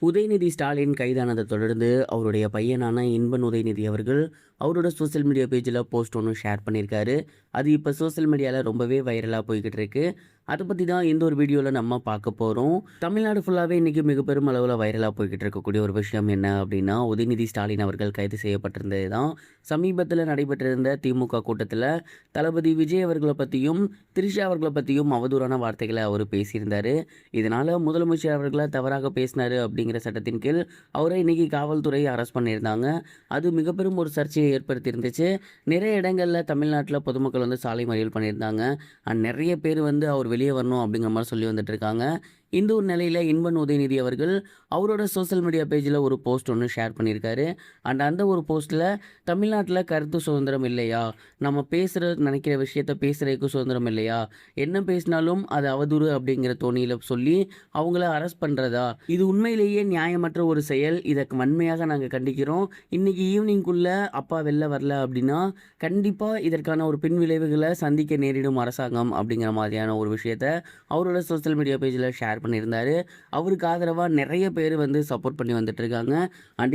உதயநிதி ஸ்டாலின் கைதானதை தொடர்ந்து அவருடைய பையனான இன்பன் உதயநிதி அவர்கள் அவரோட சோசியல் மீடியா பேஜில் போஸ்ட் ஒன்று ஷேர் பண்ணியிருக்காரு. அது இப்போ சோசியல் மீடியாவில் ரொம்பவே வைரலாக போய்கிட்டு இருக்கு. அதை பற்றி தான் இந்த ஒரு வீடியோவில் நம்ம பார்க்க போகிறோம். தமிழ்நாடு ஃபுல்லாகவே இன்றைக்கி மிக பெரும் அளவில் வைரலாக போய்கிட்டு இருக்கக்கூடிய ஒரு விஷயம் என்ன அப்படின்னா, உதயநிதி ஸ்டாலின் அவர்கள் கைது செய்யப்பட்டிருந்தது தான். சமீபத்தில் நடைபெற்றிருந்த திமுக கூட்டத்தில் தளபதி விஜய் அவர்களை பற்றியும் திரிஷா அவர்களை பற்றியும் அவதூறான வார்த்தைகளை அவர் பேசியிருந்தார். இதனால் முதலமைச்சர் அவர்களை தவறாக பேசினார் அப்படிங்கிற சட்டத்தின் கீழ் அவரை இன்றைக்கி காவல்துறை அரெஸ்ட் பண்ணியிருந்தாங்க. அது மிக பெரும் ஒரு சர்ச்சையை ஏற்படுத்தியிருந்துச்சு. நிறைய இடங்களில் தமிழ்நாட்டில் பொதுமக்கள் வந்து சாலை மறியல் பண்ணியிருந்தாங்க. நிறைய பேர் வந்து அவர் வெளியே வரணும் அப்படிங்கிற மாதிரி சொல்லி வந்துட்டு இருக்காங்க. இந்த ஒரு நிலையில் இன்பன் உதயநிதி அவர்கள் அவரோட சோசியல் மீடியா பேஜில் ஒரு போஸ்ட் ஒன்று ஷேர் பண்ணியிருக்காரு. அந்த ஒரு போஸ்ட்டில் தமிழ்நாட்டில் கருத்து சுதந்திரம் இல்லையா, நம்ம நினைக்கிற விஷயத்த பேசுகிறதுக்கு சுதந்திரம் இல்லையா, என்ன பேசினாலும் அது அவதூறு அப்படிங்கிற தோணியில் சொல்லி அவங்கள அரெஸ்ட் பண்ணுறதா, இது உண்மையிலேயே நியாயமற்ற ஒரு செயல், இதை வன்மையாக நாங்கள் கண்டிக்கிறோம். இன்றைக்கி ஈவினிங்குள்ளே அப்பா வெளில வரல அப்படின்னா கண்டிப்பாக இதற்கான ஒரு பின் விளைவுகளை சந்திக்க நேரிடும் அரசாங்கம் அப்படிங்கிற மாதிரியான ஒரு விஷயத்தை அவரோட சோசியல் மீடியா பேஜில் ஷேர் பண்ணியிருந்தாரு. அவருக்கு ஆதரவாக நிறைய பேர் வந்து சப்போர்ட் பண்ணி வந்துட்டு இருக்காங்க.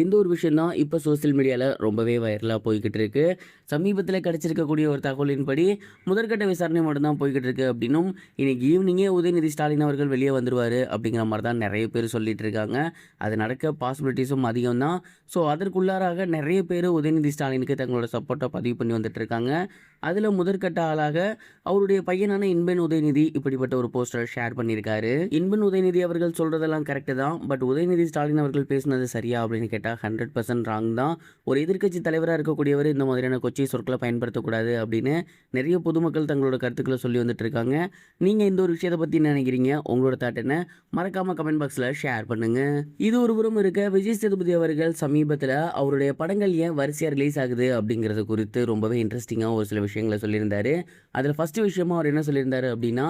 இந்த ஒரு விஷயம் தான் இப்போ சோசியல் மீடியாவில் ரொம்பவே வைரலாக போய்கிட்டு இருக்கு. சமீபத்தில் கிடைச்சிருக்கக்கூடிய ஒரு தகவலின்படி முதற்கட்ட விசாரணை மட்டும்தான் போய்கிட்டு இருக்கு அப்படின்னும், இன்னைக்கு ஈவினிங்கே உதயநிதி ஸ்டாலின் அவர்கள் வெளியே வந்துருவார் அப்படிங்கிற மாதிரி தான் நிறைய பேர் சொல்லிட்டு இருக்காங்க. அது நடக்க பாசிபிலிட்டிஸும் அதிகம் தான். ஸோ அதற்குள்ளாராக நிறைய பேர் உதயநிதி ஸ்டாலினுக்கு தங்களோட சப்போர்ட்டை பதிவு பண்ணி வந்துட்டு இருக்காங்க. அதில் முதற்கட்ட ஆளாக அவருடைய பையனான இன்பன் உதயநிதி இப்படிப்பட்ட ஒரு போஸ்டரை ஷேர் பண்ணியிருக்காரு. இன்பன் உதயநிதி அவர்கள் சொல்கிறதெல்லாம் கரெக்டு தான். பட் உதயநிதி ஸ்டாலின் அவர்கள் பேசினது சரியா அப்படின்னு கேட்டால் 100% ராங் தான். ஒரு எதிர்க்கட்சி தலைவராக இருக்கக்கூடியவர் இந்த மாதிரியான கொச்சை சொற்களை பயன்படுத்தக்கூடாது அப்படின்னு நிறைய பொதுமக்கள் தங்களோட கருத்துக்களை சொல்லி வந்துட்டு இருக்காங்க. நீங்கள் இந்த ஒரு விஷயத்தை பற்றி நினைக்கிறீங்க? உங்களோட தாட் என்ன? மறக்காமல் கமெண்ட் பாக்ஸில் ஷேர் பண்ணுங்கள். இது ஒரு புறம் இருக்க, விஜய் சேதுபதி அவர்கள் சமீபத்தில் அவருடைய படங்கள் ஏன் வரிசையாக ரிலீஸ் ஆகுது அப்படிங்கிறது குறித்து ரொம்பவே இன்ட்ரெஸ்டிங்காக ஒரு சில விஷயங்களை சொல்லியிருந்தாரு. அதில் ஃபஸ்ட்டு விஷயமா அவர் என்ன சொல்லியிருந்தாரு அப்படின்னா,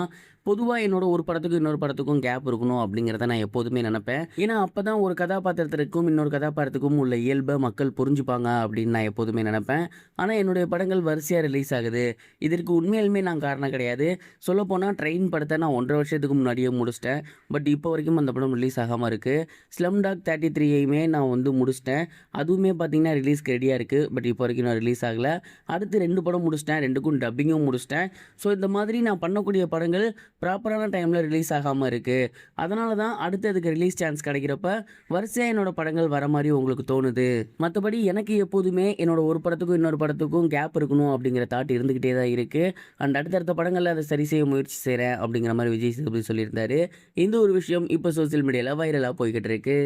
பொதுவாக என்னோட ஒரு படத்துக்கும் இன்னொரு படத்துக்கும் கேப் இருக்கணும் அப்படிங்கிறத நான் எப்போதுமே நினைப்பேன். ஏன்னா அப்போ தான் ஒரு கதாபாத்திரத்திற்கும் இன்னொரு கதாபாத்திரத்துக்கும் உள்ள இயல்பை மக்கள் புரிஞ்சுப்பாங்க அப்படின்னு நான் எப்போதுமே நினைப்பேன். ஆனால் என்னுடைய படங்கள் வரிசையாக ரிலீஸ் ஆகுது. இதற்கு உண்மையிலுமே நான் காரணம் கிடையாது. சொல்லப்போனால் ட்ரெயின் படத்தை நான் 1.5 வருஷத்துக்கு முன்னாடியே முடிச்சிட்டேன். பட் இப்போ வரைக்கும் அந்த படம் ரிலீஸ் ஆகாமல் இருக்குது. ஸ்லம்டாக் 33யுமே நான் வந்து முடிச்சிட்டேன். அதுவுமே பார்த்திங்கன்னா ரிலீஸ்க்கு ரெடியாக இருக்குது. பட் இப்போ வரைக்கும் நான் ரிலீஸ் ஆகலை. அடுத்து 2 படம் முடிச்சிட்டேன். 2க்கும் டப்பிங்கும் முடிச்சிட்டேன். ஸோ இந்த மாதிரி நான் பண்ணக்கூடிய படங்கள் ப்ராப்பரான டைமில் ரிலீஸ் ஆகாமல் இருக்குது. அதனால தான் அடுத்து அதுக்கு ரிலீஸ் சான்ஸ் கிடைக்கிறப்ப வரிசையாக என்னோடய படங்கள் வர மாதிரி உங்களுக்கு தோணுது. மற்றபடி எனக்கு எப்போதுமே என்னோடய ஒரு படத்துக்கும் இன்னொரு படத்துக்கும் கேப் இருக்கணும் அப்படிங்கிற தாட் இருந்துக்கிட்டே தான் இருக்குது. அடுத்தடுத்த படங்களில் அதை சரி செய்ய முயற்சி செய்கிறேன் அப்படிங்கிற மாதிரி விஜய் சேதுபதி சொல்லியிருந்தாரு. இந்த ஒரு விஷயம் இப்போ சோசியல் மீடியாவில் வைரலாக போய்கிட்டு இருக்கு.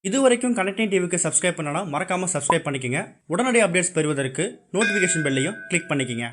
இது வரைக்கும் கனெக்டிங் டிவிக்கு சப்ஸ்கிரைப் பண்ணனா மறக்காமல் சப்ஸ்கிரைப் பண்ணிக்கங்க. உடனடி அப்டேட்ஸ் பெறுவதற்கு நோட்டிஃபிகேஷன் பெல்லையும் கிளிக் பண்ணிக்கங்க.